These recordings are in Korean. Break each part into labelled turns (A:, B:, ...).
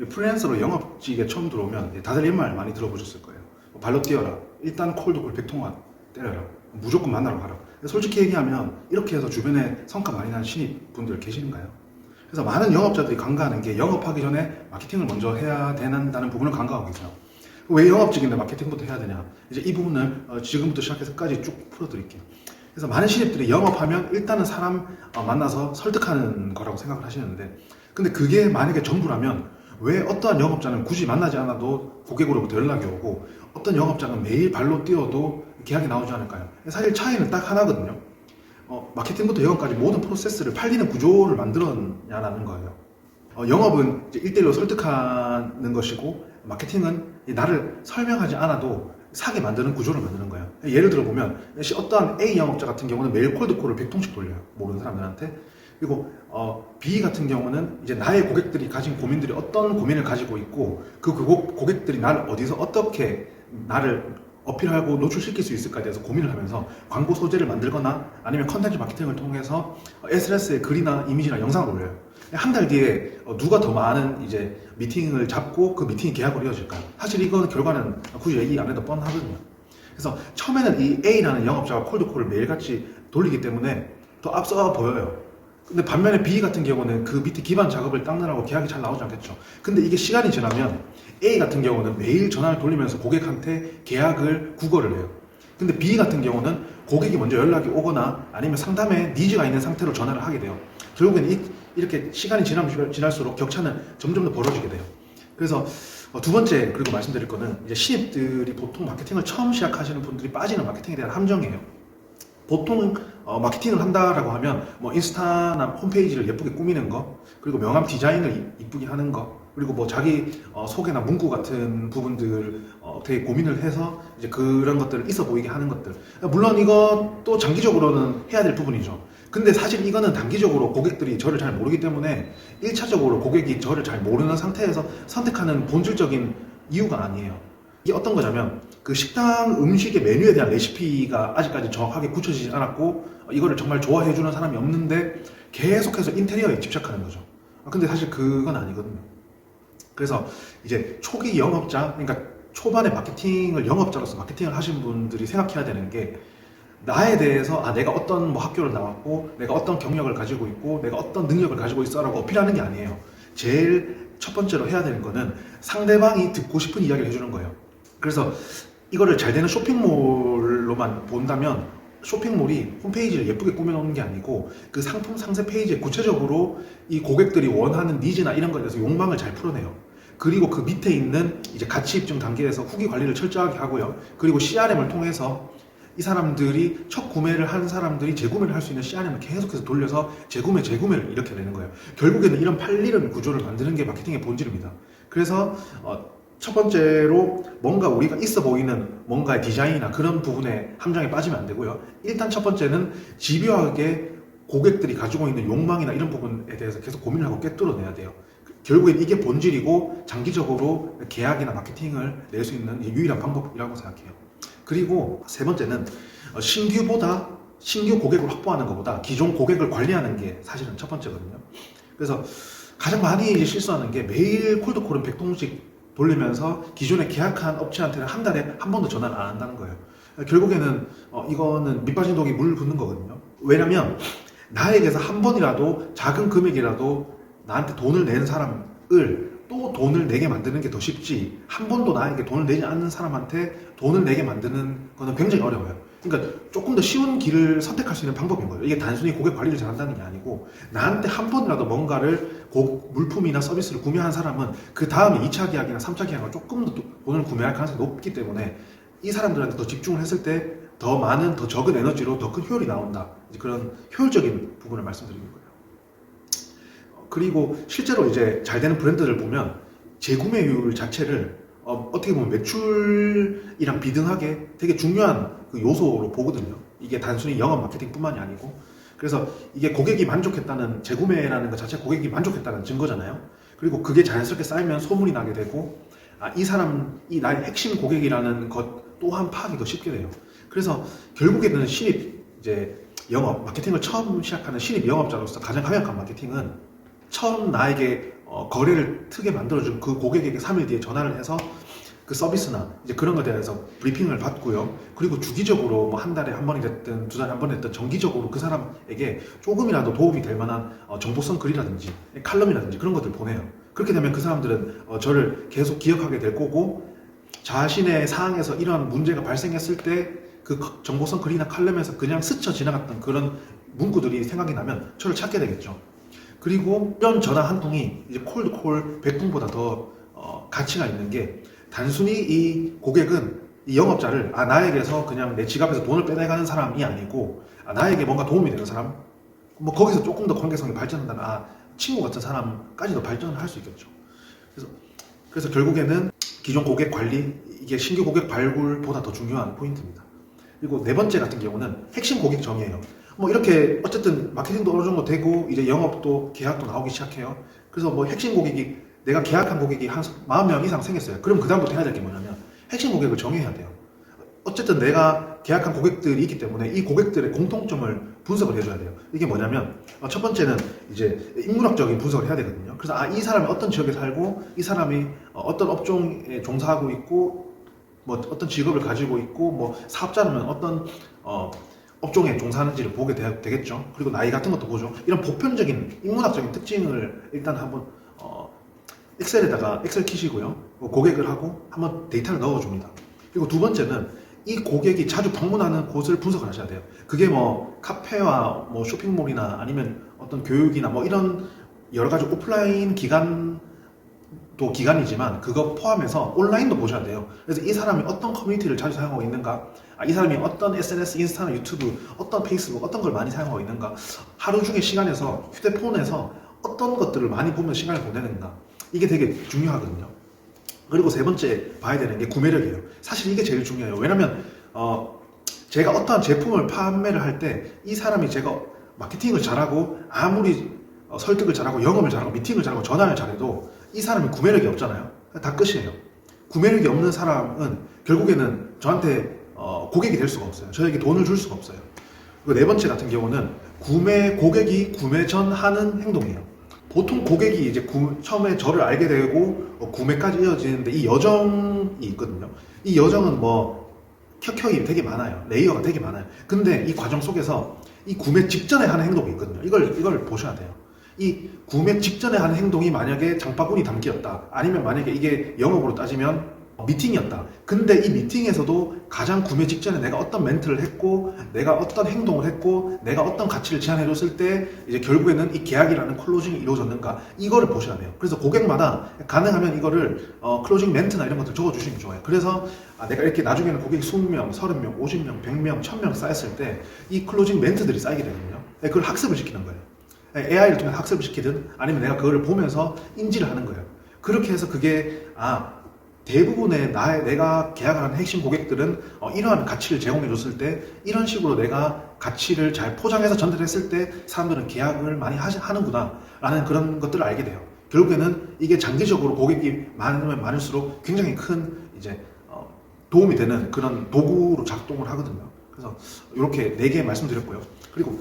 A: 프리랜서로 영업직에 처음 들어오면 다들 이런 말 많이 들어보셨을 거예요. 발로 뛰어라. 일단 콜드콜 100통화 때려라. 무조건 만나러 가라. 솔직히 얘기하면 이렇게 해서 주변에 성과 많이 나는 신입분들 계시는가요? 그래서 많은 영업자들이 간과하는 게 영업하기 전에 마케팅을 먼저 해야 된다는 부분을 간과하고 계세요. 왜 영업직인데 마케팅부터 해야 되냐? 이제 이 부분을 지금부터 시작해서 끝까지 쭉 풀어드릴게요. 그래서 많은 신입들이 영업하면 일단은 사람 만나서 설득하는 거라고 생각을 하시는데, 근데 그게 만약에 전부라면 왜 어떠한 영업자는 굳이 만나지 않아도 고객으로부터 연락이 오고 어떤 영업자는 매일 발로 뛰어도 계약이 나오지 않을까요? 사실 차이는 딱 하나거든요. 마케팅부터 영업까지 모든 프로세스를 팔리는 구조를 만들었냐라는 거예요. 영업은 이제 1대1로 설득하는 것이고, 마케팅은 나를 설명하지 않아도 사게 만드는 구조를 만드는 거예요. 예를 들어 보면 어떠한 A 영업자 같은 경우는 매일 콜드콜을 100통씩 돌려요. 모르는 사람들한테. 그리고 B 같은 경우는 이제 나의 고객들이 가진 고민들이 어떤 고민을 가지고 있고 그 고객들이 나를 어디서 어떻게 나를 어필하고 노출시킬 수 있을까에 대해서 고민을 하면서 광고 소재를 만들거나 아니면 컨텐츠 마케팅을 통해서 SNS에 글이나 이미지나 영상을 올려요. 한 달 뒤에 누가 더 많은 이제 미팅을 잡고 그 미팅이 계약으로 이어질까요? 사실 이건 결과는 굳이 얘기 안 해도 뻔하거든요. 그래서 처음에는 이 A라는 영업자가 콜드콜을 매일같이 돌리기 때문에 더 앞서 보여요. 근데 반면에 B 같은 경우는 그 밑에 기반 작업을 닦느라고 계약이 잘 나오지 않겠죠. 근데 이게 시간이 지나면 A 같은 경우는 매일 전화를 돌리면서 고객한테 계약을 구걸을 해요. 근데 B 같은 경우는 고객이 먼저 연락이 오거나 아니면 상담에 니즈가 있는 상태로 전화를 하게 돼요. 결국엔 이렇게 시간이 지나면 지날수록 격차는 점점 더 벌어지게 돼요. 그래서 두 번째 그리고 말씀드릴 거는 이제 신입들이 보통 마케팅을 처음 시작하시는 분들이 빠지는 마케팅에 대한 함정이에요. 보통 마케팅을 한다라고 하면 뭐 인스타나 홈페이지를 예쁘게 꾸미는 거, 그리고 명함 디자인을 이쁘게 하는 거, 그리고 뭐 자기 소개나 문구 같은 부분들 되게 고민을 해서 이제 그런 것들을 있어 보이게 하는 것들. 물론 이것도 장기적으로는 해야 될 부분이죠. 근데 사실 이거는 단기적으로 고객들이 저를 잘 모르기 때문에 1차적으로 고객이 저를 잘 모르는 상태에서 선택하는 본질적인 이유가 아니에요. 이게 어떤 거냐면 그 식당 음식의 메뉴에 대한 레시피가 아직까지 정확하게 굳혀지지 않았고 이거를 정말 좋아해주는 사람이 없는데 계속해서 인테리어에 집착하는 거죠. 근데 사실 그건 아니거든요. 그래서 이제 초기 영업자, 그러니까 초반에 마케팅을 영업자로서 마케팅을 하신 분들이 생각해야 되는 게 나에 대해서 내가 어떤 뭐 학교를 나왔고 내가 어떤 경력을 가지고 있고 내가 어떤 능력을 가지고 있어 라고 어필하는 게 아니에요. 제일 첫 번째로 해야 되는 거는 상대방이 듣고 싶은 이야기를 해주는 거예요. 그래서 이거를 잘 되는 쇼핑몰로만 본다면 쇼핑몰이 홈페이지를 예쁘게 꾸며놓는 게 아니고 그 상품 상세 페이지에 구체적으로 이 고객들이 원하는 니즈나 이런 거에 대해서 욕망을 잘 풀어내요. 그리고 그 밑에 있는 이제 가치 입증 단계에서 후기 관리를 철저하게 하고요. 그리고 CRM을 통해서 이 사람들이 첫 구매를 한 사람들이 재구매를 할 수 있는 CRM을 계속해서 돌려서 재구매를 이렇게 내는 거예요. 결국에는 이런 팔리는 구조를 만드는 게 마케팅의 본질입니다. 그래서 첫 번째로 뭔가 우리가 있어 보이는 뭔가의 디자인이나 그런 부분에 함정에 빠지면 안 되고요. 일단 첫 번째는 집요하게 고객들이 가지고 있는 욕망이나 이런 부분에 대해서 계속 고민을 하고 꿰뚫어내야 돼요. 결국엔 이게 본질이고 장기적으로 계약이나 마케팅을 낼 수 있는 유일한 방법이라고 생각해요. 그리고 세 번째는 신규 고객을 확보하는 것보다 기존 고객을 관리하는 게 사실은 첫 번째거든요. 그래서 가장 많이 이제 실수하는 게 매일 콜드콜은 100통씩 돌리면서 기존에 계약한 업체한테는 한 달에 한 번도 전화를 안 한다는 거예요. 결국에는 이거는 밑빠진 독이 물 붓는 거거든요. 왜냐면 나에게서 한 번이라도 작은 금액이라도 나한테 돈을 낸 사람을 또 돈을 내게 만드는 게 더 쉽지, 한 번도 나에게 돈을 내지 않는 사람한테 돈을 내게 만드는 거는 굉장히 어려워요. 그러니까 조금 더 쉬운 길을 선택할 수 있는 방법인 거예요. 이게 단순히 고객 관리를 잘한다는 게 아니고 나한테 한 번이라도 뭔가를 물품이나 서비스를 구매한 사람은 그 다음에 2차 계약이나 3차 계약을 조금 더 돈을 구매할 가능성이 높기 때문에 이 사람들한테 더 집중을 했을 때 더 많은, 더 적은 에너지로 더 큰 효율이 나온다. 이제 그런 효율적인 부분을 말씀드리는 거예요. 그리고 실제로 이제 잘 되는 브랜드를 보면 재구매율 자체를 어떻게 보면 매출이랑 비등하게 되게 중요한 그 요소로 보거든요. 이게 단순히 영업 마케팅뿐만이 아니고, 그래서 이게 고객이 만족했다는, 재구매라는 것 자체 고객이 만족했다는 증거잖아요. 그리고 그게 자연스럽게 쌓이면 소문이 나게 되고 이 사람이 나의 핵심 고객이라는 것 또한 파악이 더 쉽게 돼요. 그래서 결국에는 신입 이제 영업 마케팅을 처음 시작하는 신입 영업자로서 가장 강력한 마케팅은 처음 나에게 거래를 트게 만들어준 그 고객에게 3일 뒤에 전화를 해서 그 서비스나 이제 그런 것에 대해서 브리핑을 받고요. 그리고 주기적으로 뭐 한 달에 한 번이 됐든 두 달에 한 번이 됐든 정기적으로 그 사람에게 조금이라도 도움이 될 만한 정보성 글이라든지 칼럼이라든지 그런 것들 보내요. 그렇게 되면 그 사람들은 저를 계속 기억하게 될 거고, 자신의 상황에서 이런 문제가 발생했을 때 그 정보성 글이나 칼럼에서 그냥 스쳐 지나갔던 그런 문구들이 생각이 나면 저를 찾게 되겠죠. 그리고 이런 전화 한 통이 이제 콜드콜 100통보다 더 가치가 있는 게, 단순히 이 고객은 이 영업자를 나에게서 그냥 내 지갑에서 돈을 빼내가는 사람이 아니고 나에게 뭔가 도움이 되는 사람, 뭐 거기서 조금 더 관계성이 발전한다면 친구 같은 사람까지도 발전을 할 수 있겠죠. 그래서 결국에는 기존 고객 관리, 이게 신규 고객 발굴보다 더 중요한 포인트입니다. 그리고 네 번째 같은 경우는 핵심 고객 정의예요. 뭐 이렇게 어쨌든 마케팅도 어느 정도 되고 이제 영업도 계약도 나오기 시작해요. 그래서 뭐 핵심 고객이, 내가 계약한 고객이 한 40명 이상 생겼어요. 그럼 그 다음부터 해야 될 게 뭐냐면 핵심 고객을 정해야 돼요. 어쨌든 내가 계약한 고객들이 있기 때문에 이 고객들의 공통점을 분석을 해줘야 돼요. 이게 뭐냐면 첫 번째는 이제 인문학적인 분석을 해야 되거든요. 그래서 이 사람이 어떤 지역에 살고, 이 사람이 어떤 업종에 종사하고 있고, 뭐 어떤 직업을 가지고 있고, 뭐 사업자라면 어떤 업종에 종사하는지를 보게 되겠죠. 그리고 나이 같은 것도 보죠. 이런 보편적인 인문학적인 특징을 일단 한번 엑셀에다가 엑셀 키시고요. 고객을 하고 한번 데이터를 넣어줍니다. 그리고 두 번째는 이 고객이 자주 방문하는 곳을 분석을 하셔야 돼요. 그게 뭐 카페와 뭐 쇼핑몰이나 아니면 어떤 교육이나 뭐 이런 여러 가지 오프라인 기관도 기간이지만 그거 포함해서 온라인도 보셔야 돼요. 그래서 이 사람이 어떤 커뮤니티를 자주 사용하고 있는가, 이 사람이 어떤 SNS, 인스타나 유튜브, 어떤 페이스북, 어떤 걸 많이 사용하고 있는가, 하루 중에 시간에서 휴대폰에서 어떤 것들을 많이 보면 시간을 보내는가, 이게 되게 중요하거든요. 그리고 세 번째 봐야 되는 게 구매력이에요. 사실 이게 제일 중요해요. 왜냐면 제가 어떠한 제품을 판매를 할 때 이 사람이 제가 마케팅을 잘하고 아무리 설득을 잘하고 영업을 잘하고 미팅을 잘하고 전화를 잘해도 이 사람이 구매력이 없잖아요. 다 끝이에요. 구매력이 없는 사람은 결국에는 저한테 고객이 될 수가 없어요. 저에게 돈을 줄 수가 없어요. 그리고 네 번째 같은 경우는 고객이 구매 전 하는 행동이에요. 보통 고객이 이제 처음에 저를 알게 되고 구매까지 이어지는데 이 여정이 있거든요. 이 여정은 뭐 켜켜이 되게 많아요. 레이어가 되게 많아요. 근데 이 과정 속에서 이 구매 직전에 하는 행동이 있거든요. 이걸 보셔야 돼요. 이 구매 직전에 하는 행동이 만약에 장바구니 담기였다, 아니면 만약에 이게 영업으로 따지면 미팅이었다. 근데 이 미팅에서도 가장 구매 직전에 내가 어떤 멘트를 했고, 내가 어떤 행동을 했고, 내가 어떤 가치를 제안해줬을 때 이제 결국에는 이 계약이라는 클로징이 이루어졌는가, 이거를 보셔야 돼요. 그래서 고객마다 가능하면 이거를 클로징 멘트나 이런 것들 적어주시면 좋아요. 그래서 내가 이렇게 나중에는 고객이 20명, 30명, 50명, 100명, 1000명 쌓였을 때 이 클로징 멘트들이 쌓이게 되거든요. 그걸 학습을 시키는 거예요. AI를 통해 학습을 시키든 아니면 내가 그거를 보면서 인지를 하는 거예요. 그렇게 해서 그게 대부분의 내가 계약하는 핵심 고객들은 이러한 가치를 제공해 줬을 때, 이런 식으로 내가 가치를 잘 포장해서 전달했을 때 사람들은 계약을 많이 하는구나 라는 그런 것들을 알게 돼요. 결국에는 이게 장기적으로 고객이 많으면 많을수록 굉장히 큰 이제 도움이 되는 그런 도구로 작동을 하거든요. 그래서 이렇게 4개 말씀드렸고요. 그리고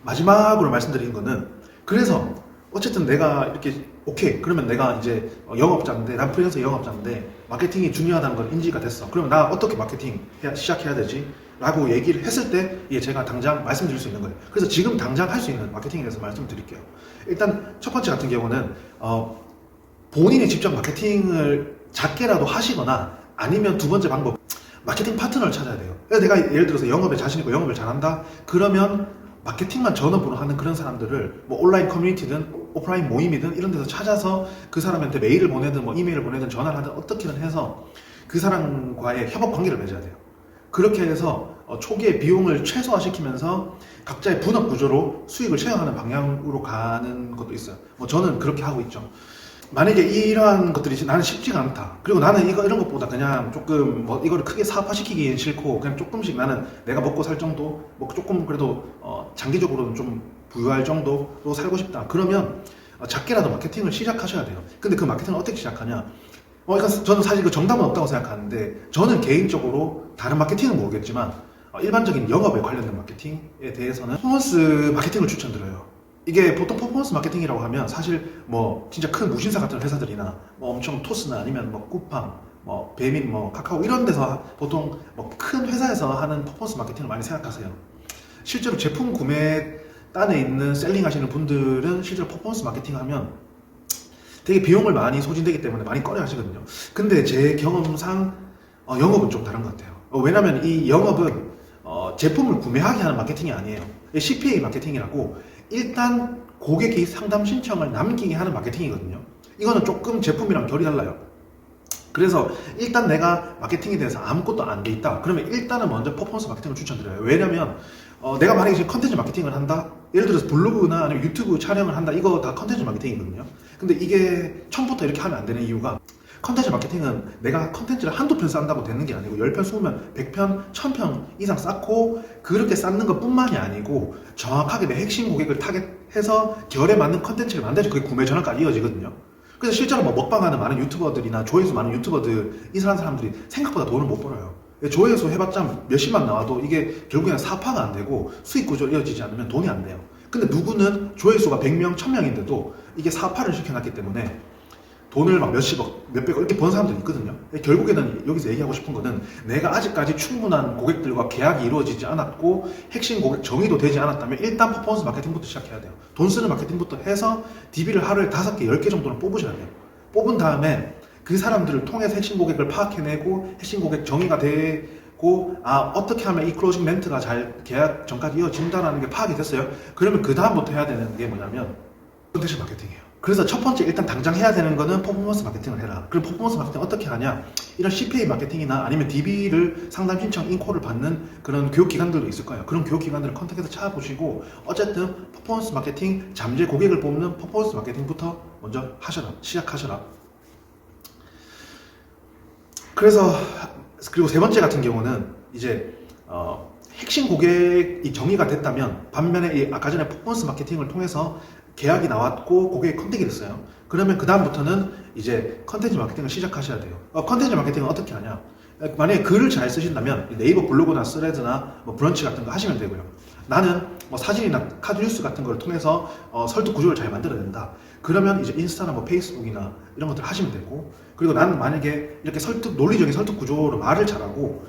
A: 마지막으로 말씀드린 거는, 그래서 어쨌든 내가 이렇게 오케이, 그러면 내가 이제 영업자인데, 난 프리랜서 영업자인데 마케팅이 중요하다는 건 인지가 됐어. 그러면 나 어떻게 마케팅 시작해야 되지? 라고 얘기를 했을 때 제가 당장 말씀드릴 수 있는 거예요. 그래서 지금 당장 할 수 있는 마케팅에 대해서 말씀드릴게요. 일단 첫 번째 같은 경우는 본인이 직접 마케팅을 작게라도 하시거나, 아니면 두 번째 방법, 마케팅 파트너를 찾아야 돼요. 내가 예를 들어서 영업에 자신 있고 영업을 잘한다? 그러면 마케팅만 전업으로 하는 그런 사람들을 뭐 온라인 커뮤니티든 오프라인 모임이든 이런 데서 찾아서 그 사람한테 메일을 보내든 뭐 이메일을 보내든 전화를 하든 어떻게든 해서 그 사람과의 협업 관계를 맺어야 돼요. 그렇게 해서 초기에 비용을 최소화시키면서 각자의 분업 구조로 수익을 최소화하는 방향으로 가는 것도 있어요. 뭐 저는 그렇게 하고 있죠. 만약에 이러한 것들이 나는 쉽지가 않다, 그리고 나는 이런 것보다 그냥 조금 뭐 이거를 크게 사업화시키기엔 싫고 그냥 조금씩 나는 내가 먹고 살 정도, 뭐 조금 그래도 장기적으로는 좀 부유할 정도로 살고 싶다, 그러면 작게라도 마케팅을 시작하셔야 돼요. 근데 그 마케팅을 어떻게 시작하냐, 그러니까 저는 사실 그 정답은 없다고 생각하는데, 저는 개인적으로 다른 마케팅은 모르겠지만 일반적인 영업에 관련된 마케팅에 대해서는 퍼포먼스 마케팅을 추천드려요. 이게 보통 퍼포먼스 마케팅이라고 하면 사실 뭐 진짜 큰 무신사 같은 회사들이나 뭐 엄청 토스나 아니면 뭐 쿠팡, 뭐 배민, 뭐 카카오 이런 데서 보통 뭐 큰 회사에서 하는 퍼포먼스 마케팅을 많이 생각하세요. 실제로 제품 구매단에 있는 셀링 하시는 분들은 실제로 퍼포먼스 마케팅 하면 되게 비용을 많이 소진되기 때문에 많이 꺼려 하시거든요. 근데 제 경험상 영업은 좀 다른 것 같아요. 왜냐면 이 영업은 제품을 구매하게 하는 마케팅이 아니에요. CPA 마케팅이라고 일단 고객이 상담 신청을 남기게 하는 마케팅이거든요. 이거는 조금 제품이랑 결이 달라요. 그래서 일단 내가 마케팅에 대해서 아무것도 안 돼 있다. 그러면 일단은 먼저 퍼포먼스 마케팅을 추천드려요. 왜냐면 내가 만약에 지금 컨텐츠 마케팅을 한다. 예를 들어서 블로그나 아니면 유튜브 촬영을 한다. 이거 다 컨텐츠 마케팅이거든요. 근데 이게 처음부터 이렇게 하면 안 되는 이유가 컨텐츠 마케팅은 내가 컨텐츠를 한두 편 쌓는다고 되는 게 아니고 10편, 20편, 100편, 1000편 이상 쌓고 그렇게 쌓는 것 뿐만이 아니고 정확하게 내 핵심 고객을 타겟해서 결에 맞는 컨텐츠를 만들어야지 그게 구매 전환까지 이어지거든요. 그래서 실제로 뭐 먹방하는 많은 유튜버들이나 조회수 많은 유튜버들 이런 사람들이 생각보다 돈을 못 벌어요. 조회수 해봤자 몇십만 나와도 이게 결국에는 사파가 안 되고 수익 구조로 이어지지 않으면 돈이 안 돼요. 근데 누구는 조회수가 100명, 1000명인데도 이게 사파를 시켜놨기 때문에 돈을 막 몇십억, 몇백억 이렇게 번 사람들이 있거든요. 결국에는 여기서 얘기하고 싶은 거는 내가 아직까지 충분한 고객들과 계약이 이루어지지 않았고 핵심 고객 정의도 되지 않았다면 일단 퍼포먼스 마케팅부터 시작해야 돼요. 돈 쓰는 마케팅부터 해서 DB를 하루에 5개, 10개 정도는 뽑으셔야 돼요. 뽑은 다음에 그 사람들을 통해서 핵심 고객을 파악해내고 핵심 고객 정의가 되고 어떻게 하면 이 클로징 멘트가 잘 계약 전까지 이어진다는 게 파악이 됐어요. 그러면 그 다음부터 해야 되는 게 뭐냐면 컨텐츠 마케팅이에요. 그래서 첫 번째 일단 당장 해야 되는 거는 퍼포먼스 마케팅을 해라. 그럼 퍼포먼스 마케팅 어떻게 하냐? 이런 CPA 마케팅이나 아니면 DB를 상담 신청 인콜을 받는 그런 교육 기관들도 있을 거예요. 그런 교육 기관들을 컨택해서 찾아보시고 어쨌든 퍼포먼스 마케팅, 잠재 고객을 뽑는 퍼포먼스 마케팅부터 먼저 하셔라. 시작하셔라. 그리고 세 번째 같은 경우는 이제 핵심 고객이 정의가 됐다면 반면에 이 아까 전에 퍼포먼스 마케팅을 통해서 계약이 나왔고 고객이 컨택이 됐어요. 그러면 그 다음부터는 이제 컨텐츠 마케팅을 시작하셔야 돼요. 컨텐츠 마케팅은 어떻게 하냐? 만약에 글을 잘 쓰신다면 네이버 블로그나 스레드나 뭐 브런치 같은 거 하시면 되고요. 나는 뭐 사진이나 카드 뉴스 같은 걸 통해서 설득 구조를 잘 만들어낸다. 그러면 이제 인스타나 뭐 페이스북이나 이런 것들 하시면 되고, 그리고 나는 만약에 이렇게 논리적인 설득 구조로 말을 잘하고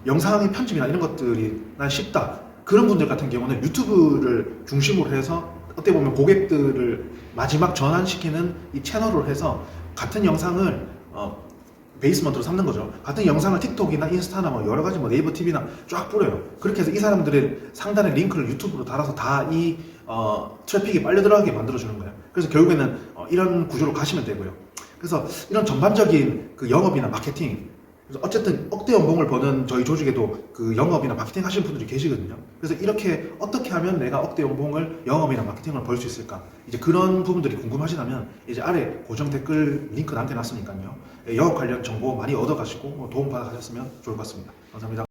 A: 영상의 편집이나 이런 것들이 난 쉽다. 그런 분들 같은 경우는 유튜브를 중심으로 해서 어떻게 보면 고객들을 마지막 전환시키는 이 채널을 해서 같은 영상을 베이스먼트로 삼는 거죠. 같은 영상을 틱톡이나 인스타나 뭐 여러 가지 뭐 네이버 TV나 쫙 뿌려요. 그렇게 해서 이 사람들의 상단의 링크를 유튜브로 달아서 다 이 트래픽이 빨려 들어가게 만들어주는 거예요. 그래서 결국에는 이런 구조로 가시면 되고요. 그래서 이런 전반적인 그 영업이나 마케팅, 그래서 어쨌든 억대 연봉을 버는 저희 조직에도 그 영업이나 마케팅 하시는 분들이 계시거든요. 그래서 이렇게 어떻게 하면 내가 억대 연봉을 영업이나 마케팅을 벌 수 있을까? 이제 그런 부분들이 궁금하시다면 이제 아래 고정 댓글 링크 남겨놨으니까요. 영업 관련 정보 많이 얻어가시고 도움 받아가셨으면 좋을 것 같습니다. 감사합니다.